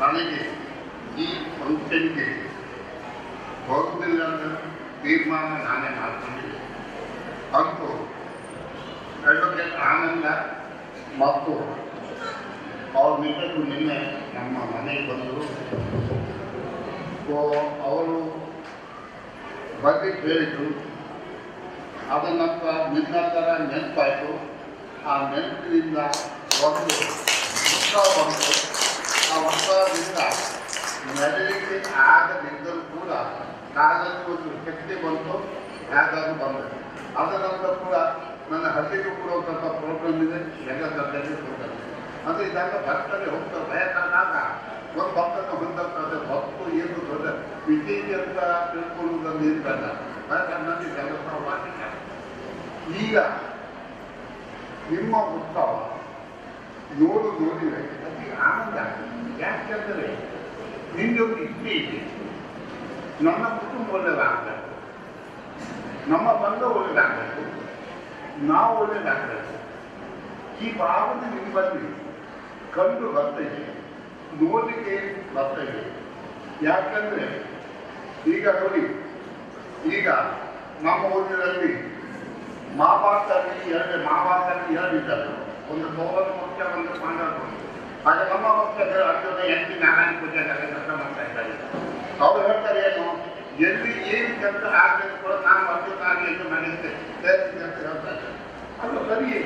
ನನಗೆ ಈ ಫಂಕ್ಷನ್ಗೆ ಬರುವುದಿಲ್ಲ ಅನ್ನೋ ತೀರ್ಮಾನ ನಾನೇ ಮಾಡ್ಕೊಂಡಿದ್ದೆ. ಅಂತೂ ಅಡ್ವೊಕೇಟ್ ಆನಂದ ಮತ್ತು ಅವ್ರ ಮಿತ್ರರು ನಿನ್ನೆ ನಮ್ಮ ಮನೆಗೆ ಬಂದರು. ಅವರು ಬಗ್ಗೆ ಹೇಳಿದರು. ಅದ ನಂತರ ನಿನ್ನ ಥರ ನೆನಪಾಯಿತು. ಆ ನೆನಪಿನಿಂದ ಒಂದು ಉತ್ಸಾಹ ಬಂತು. ಆ ಉತ್ಸಾಹದಿಂದ ನಡೆಯಲಿಕ್ಕೆ ಆಗದಿದ್ದರೂ ಕೂಡ ಕಾಲಕ್ಕೆ ಒಂದು ಶಕ್ತಿ ಬಂತು. ಹೇಗಾದರೂ ಬಂದರೆ ಅದರ ನಂತರ ಕೂಡ ನನ್ನ ಹಳ್ಳಿಗೂ ಕೂಡ ಒಂದು ಸ್ವಲ್ಪ ಪ್ರೋಗ್ರಾಮ್ ಇದೆ. ಎಲ್ಲ ದರ್ಜೆಗೆ ಪ್ರೋಗ್ರಾಮ್ ಇದೆ. ಅಂದರೆ ಇದಾಗ ಭಕ್ತರಿಗೆ ಹೋಗ್ತಾರೆ. ಭಯಕಂದಾಗ ಒಂದು ಭಕ್ತನ ಹೊಂದರ್ತದೆ. ಭಕ್ತು ಏನು ದೊಡ್ಡ ವಿಶೇಷ ಅಂತ ತಿಳ್ಕೊಳ್ಳುವುದನ್ನು ಇರ್ತಲ್ಲ. ಭಯಕಂದಲ್ಲಿ ಕೆಲಸ ಮಾಡಿಲ್ಲ. ಈಗ ನಿಮ್ಮ ಉತ್ಸವ ನೋಡಿದರೆ ಅತಿ ಆನಂದ ಆಗ್ತದೆ. ಯಾಕೆಂದರೆ ನಿನ್ನೊಂದು ಇಚ್ಛೆ ಇದೆ. ನನ್ನ ಕುಟುಂಬ ಒಳ್ಳೆಯದಾಗಬೇಕು, ನಮ್ಮ ಬಂಧ ಒಳ್ಳೆಯದಾಗಬೇಕು, ನಾವು ಒಳ್ಳೆಯದಾಗಬೇಕು. ಈ ಭಾವನೆ ನಿಮ್ಮಲ್ಲಿ ಕಂಡು ಬರ್ತದೆ, ನೋಡಲಿಕ್ಕೆ ಬರ್ತದೆ. ಯಾಕಂದರೆ ಈಗ ನೋಡಿ, ಈಗ ನಮ್ಮ ಊರಿನಲ್ಲಿ ಮಹಾಭಾರತದಲ್ಲಿ ಎರಡು ಇದ್ದಾರೆ. ಒಂದು ಕೌರವ ಪಕ್ಷ, ಒಂದು ಪಾಂಡವ ಪಕ್ಷ. ಹಾಗೆ ನಮ್ಮ ಪಕ್ಷದ ಅರ್ಜುನ ಎನ್.ಟಿ. ನಾರಾಯಣ ಪೂಜೆ ಕೆಲಸ ಮಾಡ್ತಾ ಇದ್ದಾರೆ. ಅವ್ರು ಹೇಳ್ತಾರೆ ಏನು, ಎಲ್ಲಿ ಏನು ಕೆಲಸ ಆಗಬೇಕು ಕೂಡ ನಾನು ಅರ್ಜುನಾಗಿ ಎಂದು ಮನೆಗೆ ಸೇರಿಸಿ ಅಂತ ಹೇಳ್ತಾರೆ. ಅದು ಸರಿಯೇ.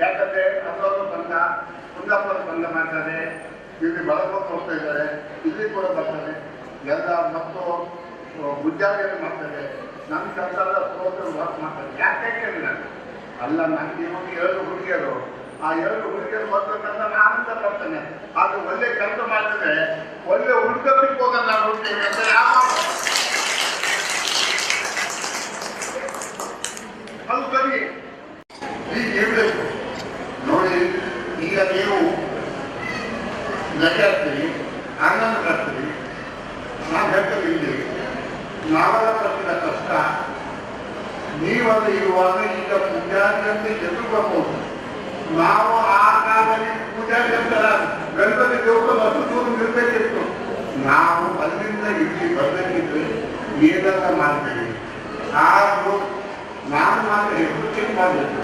ಯಾಕಂದರೆ ಅದರಲ್ಲೂ ಬಂದ ಕುಂದಾಪುರ ಬಂದ ಮಾಡ್ತಾರೆ, ಇಲ್ಲಿ ಬಳಗೋದು ಹೋಗ್ತಾ ಇದ್ದಾರೆ, ಇಲ್ಲಿ ಕೂಡ ಬರ್ತಾರೆ ಎಲ್ಲ. ಮತ್ತು ಗುಜ್ಜಾರಿಯನ್ನು ಮಾಡ್ತಾರೆ. ನನ್ನ ಕೆಲಸ ಎಲ್ಲ ಸೋದರು ವರ್ಕ್ ಮಾಡ್ತಾರೆ. ಯಾಕೆ ಕೇಳಿಲ್ಲ ಅಲ್ಲ, ನನಗೆ ಇವಾಗ 2 ಹುಡುಗಿಯರು. ಆ 2 ಹುಡುಗಿಯರು ಬರ್ಬೇಕಂತ ನಾನು ಆನಂದ ಪಡ್ತೇನೆ. ಅದು ಒಳ್ಳೆ ಕೆಲಸ ಮಾಡಿದ್ರೆ ಒಳ್ಳೆ ಹುಡುಗ ಸಿಗ್ಬೋದ ನಾನು ಹುಡುಗಿ ಅಂತ ಅದು ಸರಿ. ಈಗ ಹೇಳಬೇಕು ನೋಡಿ. ಈಗ ನೀವು ನಗಾಡ್ತೀರಿ, ಆನಂದ ಬರ್ತೀರಿ. ನಾವು ಹೇಳ್ತೇವೆ ಇಲ್ಲಿ ನಾವೆಲ್ಲ ಪಟ್ಟಿದ ಕಷ್ಟ ನೀವಲ್ಲ ಇರುವಾಗ ಈಗ ಪೂಜಾರಿ ಅಂತ ಎದುರು ಬರ್ಬೋದು. ನಾವು ಆ ಕಾಲದಲ್ಲಿ ಪೂಜಾರಿ ಅಂತ ಗಣಪತಿ ದೇವರ ಅಷ್ಟು ದೂರ ನಿಲ್ಬೇಕಿತ್ತು. ನಾವು ಅಲ್ಲಿಂದ ಇಲ್ಲಿ ಬರಬೇಕಿದ್ರೆ ಏನೆಲ್ಲ ಮಾಡ್ತೇವೆ. ಆದರೂ ನಾನು ಮಾತ್ರ ಹೆಸರು ಚೇಂಜ್ ಮಾಡಬೇಕು.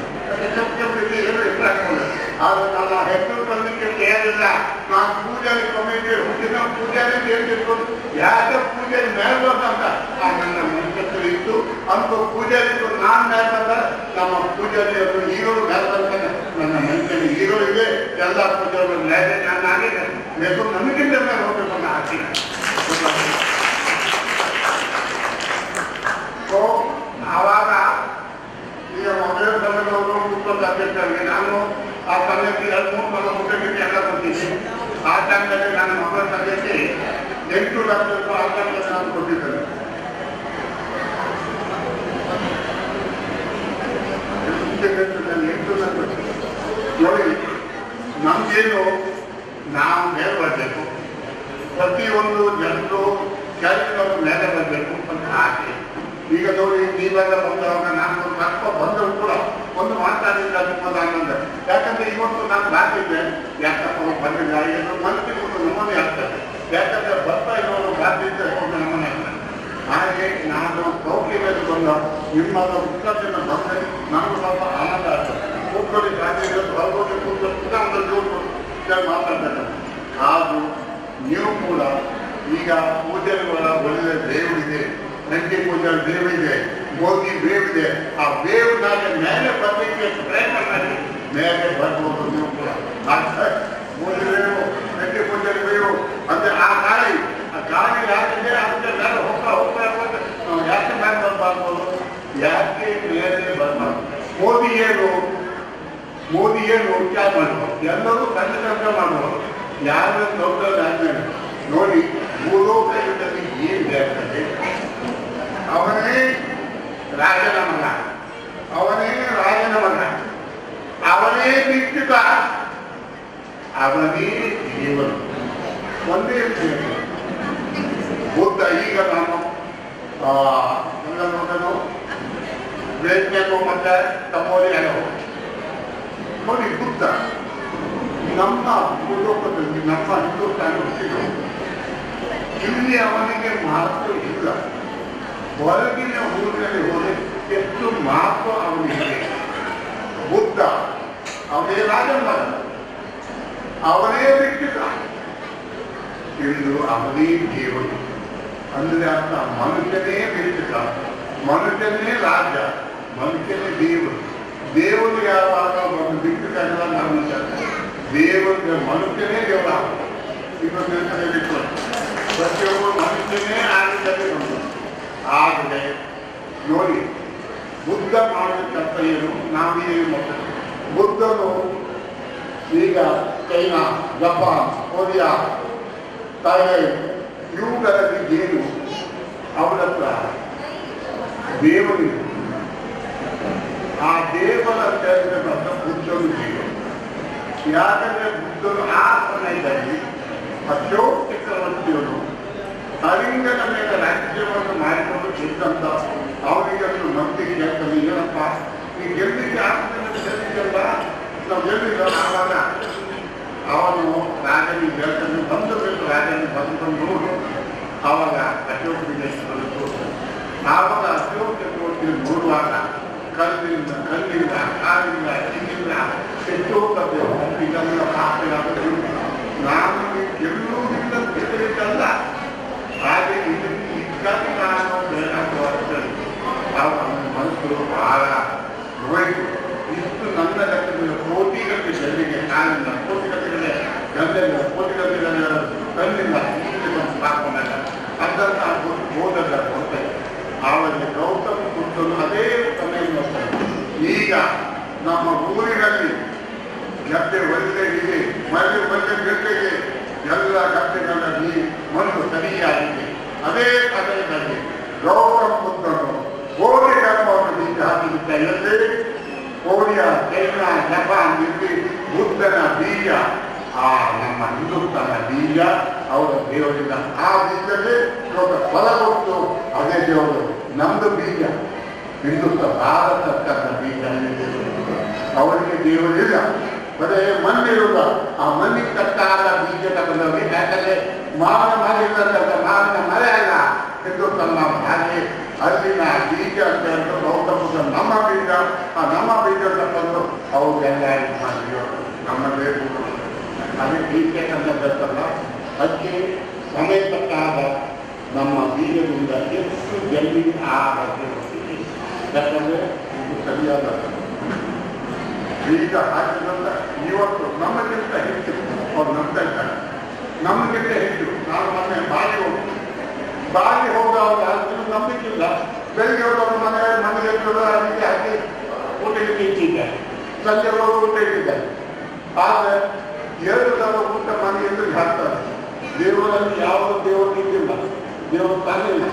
ಏನು ಹೆಸರು ಹಾಕೋದು. ಆದರೆ ನಾನು ಆ ಹೆಸರು ಬರಲಿಕ್ಕೆ ತಯಾರಿಲ್ಲ. ನಾನು ಪೂಜಾರಿ ಕಮಿಟಿ ಹುಟ್ಟಿನ ಪೂಜಾರಿ ಹೇಳ್ತಿರ್ಬೋದು. ಯಾಕೆ ಪೂಜಾರಿ ಮೇಲೆ ಬಂದಂತ ನನ್ನ ಮನಸ್ಸು ಇತ್ತು. ಅಂತ ಪೂಜಾರಿಗೂ ನಾನು ಮೇಲೆ ಬಂದ ನಮ್ಮ ಪೂಜಾರಿಯವರು ಹೀರೋರು ಮೇಲೆ ಬಂದ ನನ್ನ ಮನಸ್ಸಲ್ಲಿ ಹೀರೋ ಇದೆ. ಎಲ್ಲ ಪೂಜಾರಿಗಳು ಮೇಲೆ ನಾನು ಆಗಿದೆ ಬೇಕು. ನನಗಿಂತ ಮೇಲೆ ಹೋಗ್ಬೇಕು ಅನ್ನೋ ಆಸೆ. ಸೊ ಆವಾಗ ಈಗ ಮೊದಲ ಸಮಯದವರು ಉತ್ಪನ್ನ ಅಭ್ಯರ್ಥಿಗಳಿಗೆ ನಾನು ಆ ಸಮಯಕ್ಕೆ 2-3 ನನ್ನ ಮುಖ್ಯಕ್ಕೆ ಎಲ್ಲ ಕೊಟ್ಟಿದ್ದೆ. ಆ ಟೈಮ್ನಲ್ಲಿ ನನ್ನ ಮಕ್ಕಳ ಸಮಯಕ್ಕೆ 8 ಲಕ್ಷ ರೂಪಾಯಿ ಆ ಟೈಮ್ನಲ್ಲಿ ನಾನು ಕೊಟ್ಟಿದ್ದೇನೆ. ನೋಡಿ, ನಮಗೇನು ನಾವು ಮೇಲೆ ಬರಬೇಕು, ಪ್ರತಿಯೊಂದು ಜನರು ಕೆಲಸದವರು ಮೇಲೆ ಬರಬೇಕು ಅಂತ ಆಸೆ. ಈಗ ನೋಡಿ, ನೀವೆಲ್ಲ ಬಂದವಾಗ ನಾನು ಸ್ವಲ್ಪ ಬಂದರೂ ಕೂಡ ಒಂದು ಮಾತಾಡಿದ್ರೆ ಅದು ಆನಂದ. ಯಾಕಂದ್ರೆ ಇವತ್ತು ನಾನು ಬಾಕಿದ್ದೆ, ಯಾಕಪ್ಪ ಬಂದಿಲ್ಲ ಏನು ಮನಸ್ಸಿಗೆ ಒಂದು ನಮೂನೆ ಆಗ್ತದೆ. ಯಾಕಂದ್ರೆ ಬರ್ತಾ ಇರೋರು ಬಾಕಿದ್ದೆ ಒಂದು ನಮೂನೆ ಆಗ್ತದೆ. ಹಾಗೆ ನಾನು ಸೌಖ್ಯ ಮೇಲೆ ಬಂದ ನಿಮ್ಮದ ಉತ್ಸಾಹದಿಂದ ಬಂದರೆ ನನಗೂ ಸ್ವಲ್ಪ ಆನಂದ ಆಗ್ತದೆ. ಕೂತ್ಕೊಳ್ಳಿ, ಕಾಲಿಗೆ ಬರ್ಬೋದು, ಕೂತ್ಕೊಂಡು ಮಾತಾಡ್ತಾರೆ. ಹಾಗೂ ನೀವು ಕೂಡ ಈಗ ಪೂಜೆಗಳ ಒಳ್ಳೆಯ ದೇವರಿದೆ, ನಂದಿ ಪೂಜೆ ಬೇವಿದೆ, ಮೋದಿ ಬೇವಿದೆ. ಆ ಬೇವು ನಾಳೆ ಮೇಲೆ ಬರಲಿಕ್ಕೆ ಪ್ರಯತ್ನ ಮಾಡಿ ಮೇಲೆ ಬರ್ಬೋದು. ನೀವು ಕೂಡ ಮೋದಿ ಬೇವು, ನಂದಿ ಪೂಜೆ ಬೇವು ಅಂದ್ರೆ ಆ ಗಾಳಿ ಯಾಕಿದೆ ಅದಕ್ಕೆ ಮೇಲೆ ಹೋಗ್ತಾ ಇರ್ಬೋದು. ನಾವು ಯಾಕೆ ಮೇಲೆ ಬರ್ಬಾರ್ಬೋದು, ಯಾಕೆ ಮೇಲೆ ಬರ್ಬಾರ್ದು. ಮೋದಿ ಏನು ಉಚ್ಚಾರ ಮಾಡ್ಬೋದು, ಎಲ್ಲರೂ ಕಷ್ಟ ಮಾಡ್ಬೋದು. ಯಾರು ದೊಡ್ಡದಾದ್ಮೇಲೆ ನೋಡಿ ಭೂಲೋಕ ಯುದ್ಧದಲ್ಲಿ ಏನು ಹೇಳ್ತದೆ. ಅವನೇ ರಾಜನ ಮಗ, ಅವನೇ ನಿಶ್ಚಿತ, ಅವನೇ ಜೀವನ. ಒಂದೇ ಬುದ್ಧ. ಈಗ ನಾನು ನೋಡೋದು ಬೇಸ್ಬೇಕು ಮತ್ತೆ ತಮ್ಮೋರಿ ಅಲ್ಲೋ ನೋಡಿ. ಬುದ್ಧ ನಮ್ಮ ಭೂಲೋಕದಲ್ಲಿ ನಮ್ಮ ಹಿಂದೂಸ್ತಾನ ಹುಟ್ಟಿದ್ರು. ಇಲ್ಲಿ ಅವನಿಗೆ ಮಹತ್ವ ಇಲ್ಲ. ಹೊರಗಿನ ಊರಿನಲ್ಲಿ ಹೋದರೆ ಎಷ್ಟು ಮಹತ್ವ ಅವನಿಗೆ. ಬುದ್ಧ ಅವನೇ ರಾಜನ, ಅವನೇ ಬಿಟ್ಟಿದ್ದ. ಇಂದು ಅವನೇ ದೇವರು ಅಂದ್ರೆ ಅರ್ಥ ಮನುಷ್ಯನೇ ಬಿಟ್ಟಿದ್ದ, ಮನುಷ್ಯನೇ ರಾಜ, ಮನುಷ್ಯನೇ ದೇವರು. ದೇವರು ಯಾವಾಗ ಒಂದು ಬಿಟ್ಟಿದ್ದಲ್ಲ ಮನುಷ್ಯ, ದೇವರಿಗೆ ಮನುಷ್ಯನೇ ದೇವರ. ಇನ್ನೊಂದು ಬಿಟ್ಟು ಪ್ರತಿಯೊಬ್ಬರು ಮನುಷ್ಯನೇ ಆಗಿದ್ದರೆ ಬಂದು. ಆದರೆ ನೋಡಿ, ಬುದ್ಧ ಮಾಡತಕ್ಕಂಥ ಏನು ನಾವೇನು ಮಾಡ್ತೇವೆ. ಬುದ್ಧನು ಈಗ ಚೈನಾ, ಜಪಾನ್, ಕೊರಿಯಾ, ಥೈಲ್ಯಾಂಡ್ ಇವುಗಳಲ್ಲಿ ಏನು ಅವರ ಹತ್ರ ದೇವರಿದೆ. ಆ ದೇವರ ಸೇರಿದಂಥ ಬುದ್ಧನು ಜೀವ. ಯಾಕಂದ್ರೆ ಬುದ್ಧನು ಆ ಸಮಯದಲ್ಲಿ ಅಶೋಕ ಚಕ್ರವರ್ತಿಯವರು ಕಳಿಂಗನ ಮೇಲೆ ರಾಜ್ಯವನ್ನು ಮಾಡಿಕೊಂಡು ಇದ್ದಂತ ಅವರಿಗಷ್ಟು ನಂಬಿಕೆ ಹೇಳ್ತಾನೆ. ಏನಪ್ಪ ಈ ಗೆಲ್ಲಿಗೆ ಆಗ್ತದೆ, ಗೆಲ್ಲಿಗೆಲ್ಲ ನಾವು ಗೆಲ್ಲಿಲ್ಲ. ಆವಾಗ ಅವನು ರಾಜನಿಗೆ ಹೇಳ್ತಾನೆ, ಬಂದು ಬೇಕು ರಾಜನಿಗೆ ಬಂದು ನೋಡು. ಆವಾಗ ಅಶೋಕನಿಗೆ ಆವಾಗ ಅಶೋಕ ಚಕ್ರವರ್ತಿ ನೋಡುವಾಗ ಕಲ್ಲಿಂದ ಕಾಲಿಂದ ಹಿಂಗಿಂದ ಎಷ್ಟೋ ಇದೆಲ್ಲ ಪಾಪಗಳಾದರೂ ನಾನು ಗೆಲ್ಲುವುದಿಲ್ಲ ಗೆಲ್ಲುವುದಲ್ಲ. ಹಾಗೆ ಇದಕ್ಕಾಗಿ ನಾನು ಬೇಕಾಗ್ತದೆ. ಆವಾಗ ಮನಸ್ಸು ಬಹಳ ನೋಯಿತು. ಇಷ್ಟು ನನ್ನ ಲೆಕ್ಕದಲ್ಲಿ ಕೋಟಿಗಟ್ಟೆ ಜನರಿಗೆ ಕಾಲಿಂದ, ಕೋಟಿಗಟ್ಟೆ ಗಂಧೆಲ್ಲ, ಕೋಟಿಗಟ್ಟೆ ಕಲ್ಲಿಂದ ಹಾಕೊಂಡಾಗ ಅದನ್ನ ಓದಲ್ಲ ಕೊಡ್ತಾರೆ. ಆವಾಗ ಗೌತಮ ಬುದ್ಧನು ಅದೇ ಸಮಯ ನೋಡ್ತಾರೆ. ಈಗ ನಮ್ಮ ಊರಿನಲ್ಲಿ ಗದ್ದೆ ಒಳ್ಳೆ ಇದೆ, ಮಳೆ ಒಳ್ಳೆ ಗೆದ್ದೆಗೆ ಎಲ್ಲ ಗದ್ದೆಗಳಲ್ಲಿ ಮಣ್ಣು ಸರಿಯಾಗಿದೆ. ಅದೇ ಸಮಯದಲ್ಲಿ ಗೌತಮ ಬುದ್ಧನು ಕೋರಿ ಕರ್ಮವನ್ನು ಬೀಜ ಹಾಕಿದ್ದ. ಎಲ್ಲೇ ಕೊರಿಯಾ, ಚೈನಾ, ಜಪಾನ್ ಇಲ್ಲಿ ಬುದ್ಧನ ಬೀಜ, ಆ ನಮ್ಮ ಹಿಂದೂಸ್ತಾನ ಬೀಜ ಅವರ ದೇವರಿಂದ. ಆ ಬೀಜಕ್ಕೆ ಇವಾಗ ಫಲ ಕೊಟ್ಟು ಅದೇ ದೇವರು. ನಮ್ದು ಬೀಜ ಹಿಂದೂಸ್ತಾನ ಭಾರತ ಸರ್ಕಾರದ ಬೀಜ. ಅವರಿಗೆ ದೇವರಿಲ್ಲ, ಬರೇ ಮಣ್ಣಿರುವುದ. ಆ ಮಣ್ಣಿಗೆ ತಕ್ಕಾದ ಬೀಜ ತಗೊಂಡವ್ರಿಗೆ. ಯಾಕಂದ್ರೆ ಮಾವಿನ ಮರ ಇಲ್ಲದಂತ ಮಾವಿನ ಮರೆ ಅಲ್ಲ ಹಿಂದೂಸ್ತಾನ. ಹಾಗೆ ಅಲ್ಲಿನ ಬೀಜ ಅಂತ ಹೇಳಿದ್ರು ಗೌತಮ ಬುದ್ಧ ನಮ್ಮ ಬೀಜ. ಆ ನಮ್ಮ ಬೀಜ ತಗೊಂಡು ಅವ್ರಿಗೆಲ್ಲ ಇದು ಮಾಡಿದ್ರು. ನಮ್ಮ ಬೇಕು ಅದೇ ಬೀಜ ಕಂಡಲ್ಲ. ಅದಕ್ಕೆ ಸಮಯ ತಕ್ಕಾದ ನಮ್ಮ ಬೀಜದಿಂದ ಎಷ್ಟು ಜಲ್ದಿ ಆಗತ್ತೆ. ಯಾಕಂದ್ರೆ ಇದು ಸರಿಯಾದ ಬೀಜ ಹಾಕಿದಂತ ಇವತ್ತು ನಮಗಿಂತ ಹೆಚ್ಚು ಅವ್ರು ನಂಬ್ತಾ ಇದ್ದಾರೆ. ನಮಗಿಂತ ಹೆಚ್ಚು. ನಾನು ಮೊನ್ನೆ ಬಾಗಿ ಹೋದವಾಗ ನಂಬಿಕಿಲ್ಲ. ಬೆಳಿಗ್ಗೆ ಹೋದವರು ಮನೆಗೆ ಅದಕ್ಕೆ ಹಾಕಿ ಊಟಕ್ಕೆ ಇಟ್ಟಿದ್ದಾರೆ, ಸಂಜೆ ಹೋಗಿ ಊಟ ಇಟ್ಟಿದ್ದಾರೆ. ಆದರೆ 2 ಸಲ ಊಟ ಮನೆಯಲ್ಲಿ ಹಾಕ್ತಾರೆ. ದೇವರಲ್ಲಿ ಯಾವ ದೇವರು ನಿಂತಿಲ್ಲ, ದೇವರು ತನ್ನಿಲ್ಲ,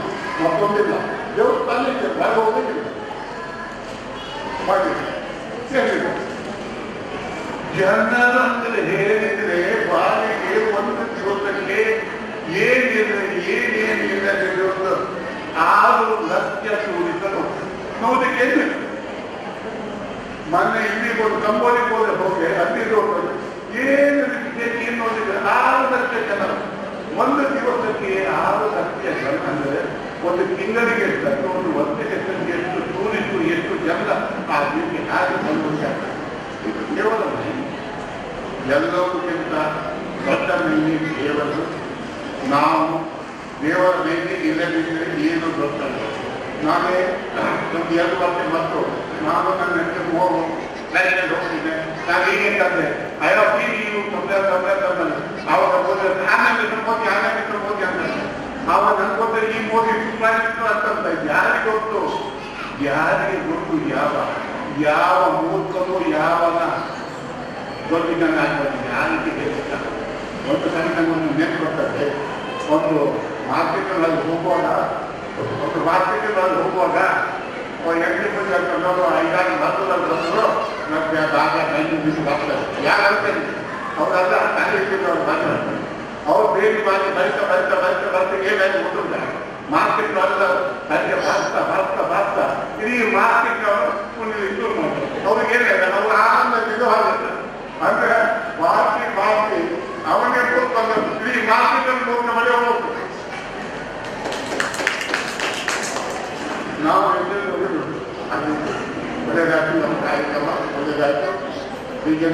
ಮತ್ತೊಂದಿಲ್ಲ. ದೇವರು ತನ್ನಿಲ್ಲ, ಹೊರಗೆ ಹೋಗಿಲ್ಲ ಮಾಡಿ ಹೇಳಿಲ್ಲ. ಜನರಂದ್ರೆ ಹೇಳಿದ್ರೆ ಬಾಲಿಗೆ ಒಂದು ದಿವಸಕ್ಕೆ ಏನೇನಿಲ್ಲ ಒಂದು 6 ಲಕ್ಷ ತೋರಿಸಲು ನೋದಕ್ಕೆ ಮೊನ್ನೆ ಇಲ್ಲಿ ಕಂಬೋಡಿಗೆ ಹೋಗಿ ಅಲ್ಲಿ ಏನು ನೋಡಿದ್ರೆ 6 ಲಕ್ಷ ಜನ ಒಂದು ದಿವಸಕ್ಕೆ. 6 ಲಕ್ಷ ಜನ ಅಂದ್ರೆ ಒಂದು ತಿಂಗಳಿಗೆ ಎಷ್ಟು, ಒಂದು ವರ್ಷಕ್ಕೆ ಎಷ್ಟು ಟೂರಿಸ್ಟು, ಎಷ್ಟು ಜನ ಆ ರೀತಿ ಹಾಗೆ ಬಂದು ಇದು ಕೇವಲ ಎಲ್ಲದಕ್ಕಿಂತ ದೊಡ್ಡ ಮೇಲೆ ದೇವರು. ನಾವು ದೇವರ ಮೇಲೆ ಇಲ್ಲದಿದ್ದರೆ ಏನು ಗೊತ್ತಲ್ಲ. ನಾನೇ ಒಂದು 2 ವರ್ಷ ಮತ್ತು ನಾನು ನನ್ನ ಹೆಸರು ಹೋಗ್ತಿದ್ದೆ. ನಾನು ಹೀಗೆ ತಂದೆ ಅಯ್ಯೋ ನೀವು ತೊಂದರೆ ಆವಾಗ ಹೋದ್ರೆ ಆಮೇಲೆ ಮೋದಿ ಅಂತ ಆವಾಗ ಅನ್ಕೋದ್ರೆ ಈ ಮೋದಿ ಅಂತ ಯಾರಿಗೆ ಗೊತ್ತು ಯಾವ ಮೂರ್ತನು ಯಾವನ ದೊಡ್ಡಿನ ಯಾರಿಗೆ ಬೇಕಿಲ್ಲ. ಒಂದು ಸರಿ ನಂಗೊಂದು ನೆನಪು ಬರ್ತದೆ. ಒಂದು ಮಾರ್ಕೆಟ್ನಲ್ಲಿ ಹೋಗುವಾಗ 8 ಮಂದಿ ಕರ್ಕೊಂಡು 5-6 ಹತ್ತರಲ್ಲಿ ಬಂದರು. ನಮಗೆ ಭಾಗ 5 ದಿವಸ ಬರ್ತಾರೆ. ಯಾರು ಅವರೆಲ್ಲ ತಲೆ ಇಟ್ಟಿದ್ದವ್ರು ಬಂದರು. ಅವ್ರು ಬೇರೆ ಬಾಗಿ ಬರ್ತಾ ಏನಾಗಿ ಹೋಗಿರ್ತಾರೆ. ಮಾರ್ಕೆಟ್ ಅಲ್ಲಿ ಬರ್ತಾ ಇಡೀ ಮಾರ್ಕೆಟ್ ಇದು ಮಾಡ್ತಾರೆ. ಅವ್ರಿಗೇನಿಲ್ಲ, ಅವ್ರು ಆನಂದದಿಂದ ಹೋಗುತ್ತೆ. ಅಂದ್ರೆ ಬಾಕಿ ಅವನೇ ಇಡೀ ಮಾರ್ಕೆಟ್ ಅಲ್ಲಿ ಹೋಗಿ ಮಳೆ ಹೋಗ್ತದೆ.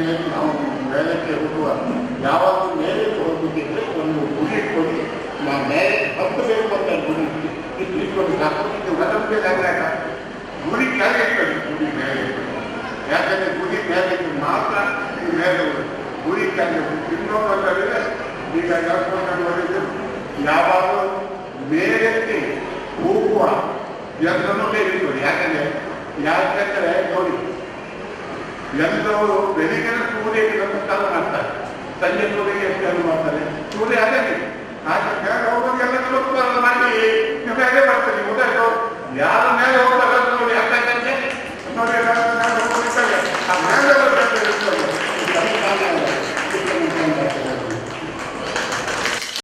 ಹೇಳಿದ್ದೇನೆ, ನಾವು ಮೇಲಕ್ಕೆ ಹೋಗುವ ಯಾವಾಗ ಮೇಲೆ ಹೋಗುತ್ತಿದ್ರೆ ಒಂದು ಗುರಿ ಇಟ್ಕೊಂಡು ನಾವು ಮೇಲೆ ಹತ್ತಬೇಕು ಅಂತ ಗುರಿ ಇಟ್ಕೊಂಡು ಸಾಕು ಹೊರಗೆ ಆದಾಗ ಗುರಿ ಕೆಳಗೆ ಇರ್ತದೆ, ಗುರಿ ಮೇಲೆ. ಯಾಕಂದರೆ ಗುರಿ ಮೇಲೆ ಮಾತ್ರ ಮೇಲೆ ಗುರಿ ಕೆಳಗೆ ಇನ್ನೊಂದರೆ ಈಗ ನೋಡಿದ್ದು ಯಾವಾಗಲೂ ಮೇಲಕ್ಕೆ ಹೋಗುವ ಎಲ್ಲರೂ ಇರ್ತದೆ. ಯಾಕಂದರೆ ನೋಡಿ, ಎಲ್ಲರೂ ಬೆಳಿಗ್ಗೆ ಸೂರ್ಯಕ್ಕೆ ನಮಸ್ಕಾರ ಮಾಡ್ತಾರೆ, ಸಂಜೆ ಸೂರ್ಯಗೆ ಎಷ್ಟು ಮಾಡ್ತಾರೆ, ಸೂರ್ಯ ಅದೇ